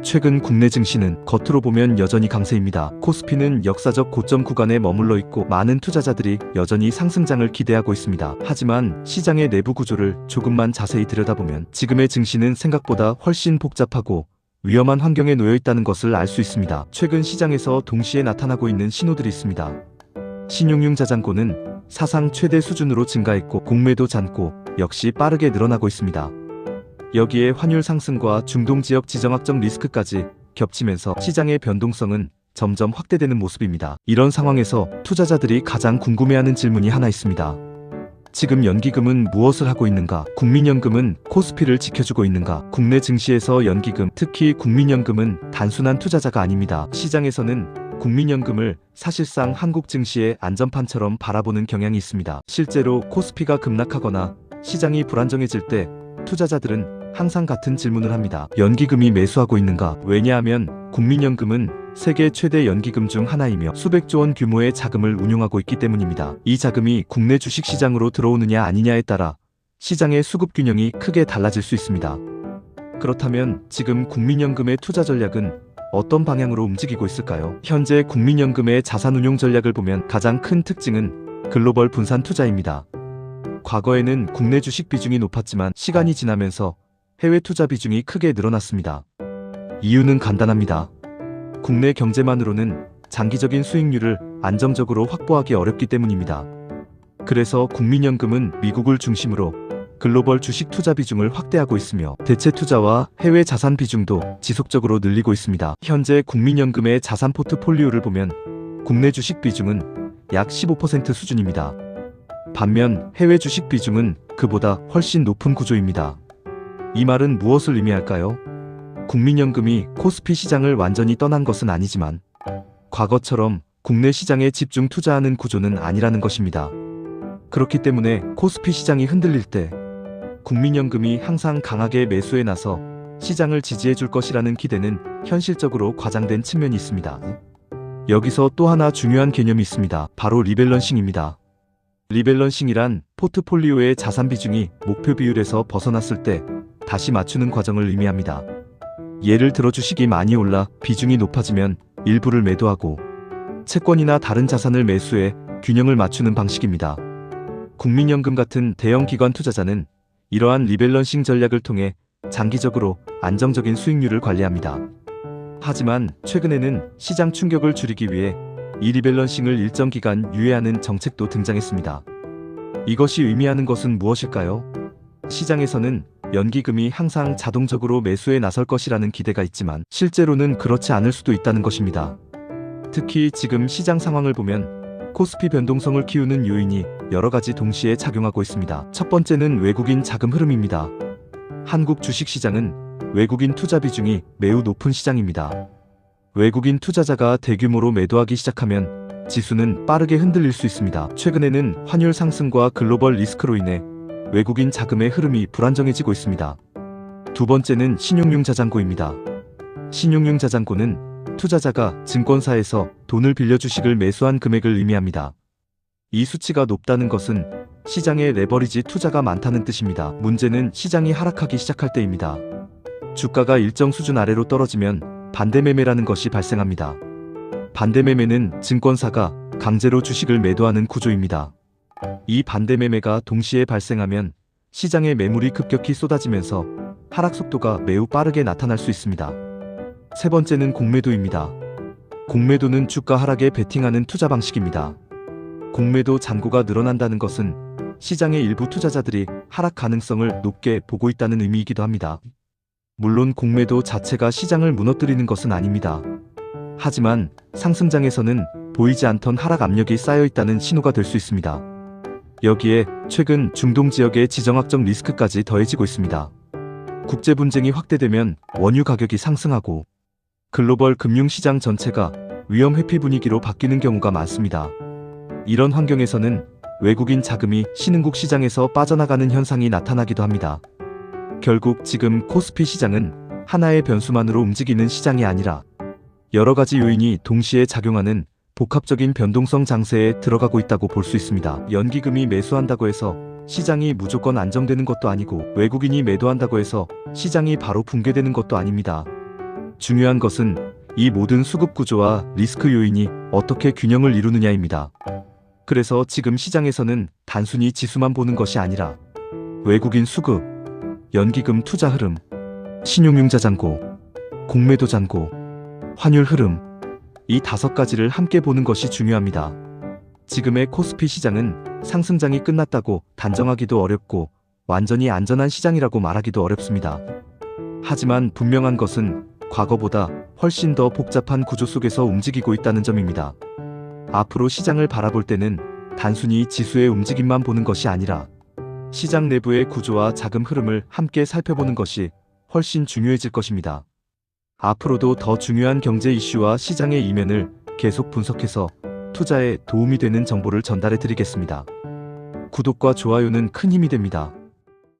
최근 국내 증시는 겉으로 보면 여전히 강세입니다. 코스피는 역사적 고점 구간에 머물러 있고 많은 투자자들이 여전히 상승장을 기대하고 있습니다. 하지만 시장의 내부 구조를 조금만 자세히 들여다보면 지금의 증시는 생각보다 훨씬 복잡하고 위험한 환경에 놓여 있다는 것을 알 수 있습니다. 최근 시장에서 동시에 나타나고 있는 신호들이 있습니다. 신용융 자산고는 사상 최대 수준으로 증가했고 공매도 잔고 역시 빠르게 늘어나고 있습니다. 여기에 환율 상승과 중동 지역 지정학적 리스크까지 겹치면서 시장의 변동성은 점점 확대되는 모습입니다. 이런 상황에서 투자자들이 가장 궁금해하는 질문이 하나 있습니다. 지금 연기금은 무엇을 하고 있는가? 국민연금은 코스피를 지켜주고 있는가? 국내 증시에서 연기금, 특히 국민연금은 단순한 투자자가 아닙니다. 시장에서는 국민연금을 사실상 한국 증시의 안전판처럼 바라보는 경향이 있습니다. 실제로 코스피가 급락하거나 시장이 불안정해질 때 투자자들은 항상 같은 질문을 합니다. 연기금이 매수하고 있는가? 왜냐하면 국민연금은 세계 최대 연기금 중 하나이며 수백조 원 규모의 자금을 운용하고 있기 때문입니다. 이 자금이 국내 주식시장으로 들어오느냐 아니냐에 따라 시장의 수급 균형이 크게 달라질 수 있습니다. 그렇다면 지금 국민연금의 투자 전략은 어떤 방향으로 움직이고 있을까요? 현재 국민연금의 자산운용 전략을 보면 가장 큰 특징은 글로벌 분산 투자입니다. 과거에는 국내 주식 비중이 높았지만 시간이 지나면서 해외 투자 비중이 크게 늘어났습니다. 이유는 간단합니다. 국내 경제만으로는 장기적인 수익률을 안정적으로 확보하기 어렵기 때문입니다. 그래서 국민연금은 미국을 중심으로 글로벌 주식 투자 비중을 확대하고 있으며 대체 투자와 해외 자산 비중도 지속적으로 늘리고 있습니다. 현재 국민연금의 자산 포트폴리오를 보면 국내 주식 비중은 약 15% 수준입니다. 반면 해외 주식 비중은 그보다 훨씬 높은 구조입니다. 이 말은 무엇을 의미할까요? 국민연금이 코스피 시장을 완전히 떠난 것은 아니지만 과거처럼 국내 시장에 집중 투자하는 구조는 아니라는 것입니다. 그렇기 때문에 코스피 시장이 흔들릴 때 국민연금이 항상 강하게 매수에 나서 시장을 지지해 줄 것이라는 기대는 현실적으로 과장된 측면이 있습니다. 여기서 또 하나 중요한 개념이 있습니다. 바로 리밸런싱입니다. 리밸런싱이란 포트폴리오의 자산 비중이 목표 비율에서 벗어났을 때 다시 맞추는 과정을 의미합니다. 예를 들어 주식이 많이 올라 비중이 높아지면 일부를 매도하고 채권이나 다른 자산을 매수해 균형을 맞추는 방식입니다. 국민연금 같은 대형 기관 투자자는 이러한 리밸런싱 전략을 통해 장기적으로 안정적인 수익률을 관리합니다. 하지만 최근에는 시장 충격을 줄이기 위해 이 리밸런싱을 일정 기간 유예하는 정책도 등장했습니다. 이것이 의미하는 것은 무엇일까요? 시장에서는 연기금이 항상 자동적으로 매수에 나설 것이라는 기대가 있지만 실제로는 그렇지 않을 수도 있다는 것입니다. 특히 지금 시장 상황을 보면 코스피 변동성을 키우는 요인이 여러 가지 동시에 작용하고 있습니다. 첫 번째는 외국인 자금 흐름입니다. 한국 주식시장은 외국인 투자 비중이 매우 높은 시장입니다. 외국인 투자자가 대규모로 매도하기 시작하면 지수는 빠르게 흔들릴 수 있습니다. 최근에는 환율 상승과 글로벌 리스크로 인해 외국인 자금의 흐름이 불안정해지고 있습니다. 두 번째는 신용융 자산고입니다. 신용융 자산고는 투자자가 증권사에서 돈을 빌려 주식을 매수한 금액을 의미합니다. 이 수치가 높다는 것은 시장에 레버리지 투자가 많다는 뜻입니다. 문제는 시장이 하락하기 시작할 때입니다. 주가가 일정 수준 아래로 떨어지면 반대매매라는 것이 발생합니다. 반대매매는 증권사가 강제로 주식을 매도하는 구조입니다. 이 반대매매가 동시에 발생하면 시장의 매물이 급격히 쏟아지면서 하락 속도가 매우 빠르게 나타날 수 있습니다. 세 번째는 공매도입니다. 공매도는 주가 하락에 베팅하는 투자 방식입니다. 공매도 잔고가 늘어난다는 것은 시장의 일부 투자자들이 하락 가능성을 높게 보고 있다는 의미이기도 합니다. 물론 공매도 자체가 시장을 무너뜨리는 것은 아닙니다. 하지만 상승장에서는 보이지 않던 하락 압력이 쌓여 있다는 신호가 될 수 있습니다. 여기에 최근 중동 지역의 지정학적 리스크까지 더해지고 있습니다. 국제 분쟁이 확대되면 원유 가격이 상승하고 글로벌 금융시장 전체가 위험 회피 분위기로 바뀌는 경우가 많습니다. 이런 환경에서는 외국인 자금이 신흥국 시장에서 빠져나가는 현상이 나타나기도 합니다. 결국 지금 코스피 시장은 하나의 변수만으로 움직이는 시장이 아니라 여러 가지 요인이 동시에 작용하는 복합적인 변동성 장세에 들어가고 있다고 볼 수 있습니다. 연기금이 매수한다고 해서 시장이 무조건 안정되는 것도 아니고 외국인이 매도한다고 해서 시장이 바로 붕괴되는 것도 아닙니다. 중요한 것은 이 모든 수급 구조와 리스크 요인이 어떻게 균형을 이루느냐입니다. 그래서 지금 시장에서는 단순히 지수만 보는 것이 아니라 외국인 수급, 연기금 투자 흐름, 신용융자 잔고, 공매도 잔고, 환율 흐름, 이 5가지를 함께 보는 것이 중요합니다. 지금의 코스피 시장은 상승장이 끝났다고 단정하기도 어렵고 완전히 안전한 시장이라고 말하기도 어렵습니다. 하지만 분명한 것은 과거보다 훨씬 더 복잡한 구조 속에서 움직이고 있다는 점입니다. 앞으로 시장을 바라볼 때는 단순히 지수의 움직임만 보는 것이 아니라 시장 내부의 구조와 자금 흐름을 함께 살펴보는 것이 훨씬 중요해질 것입니다. 앞으로도 더 중요한 경제 이슈와 시장의 이면을 계속 분석해서 투자에 도움이 되는 정보를 전달해 드리겠습니다. 구독과 좋아요는 큰 힘이 됩니다.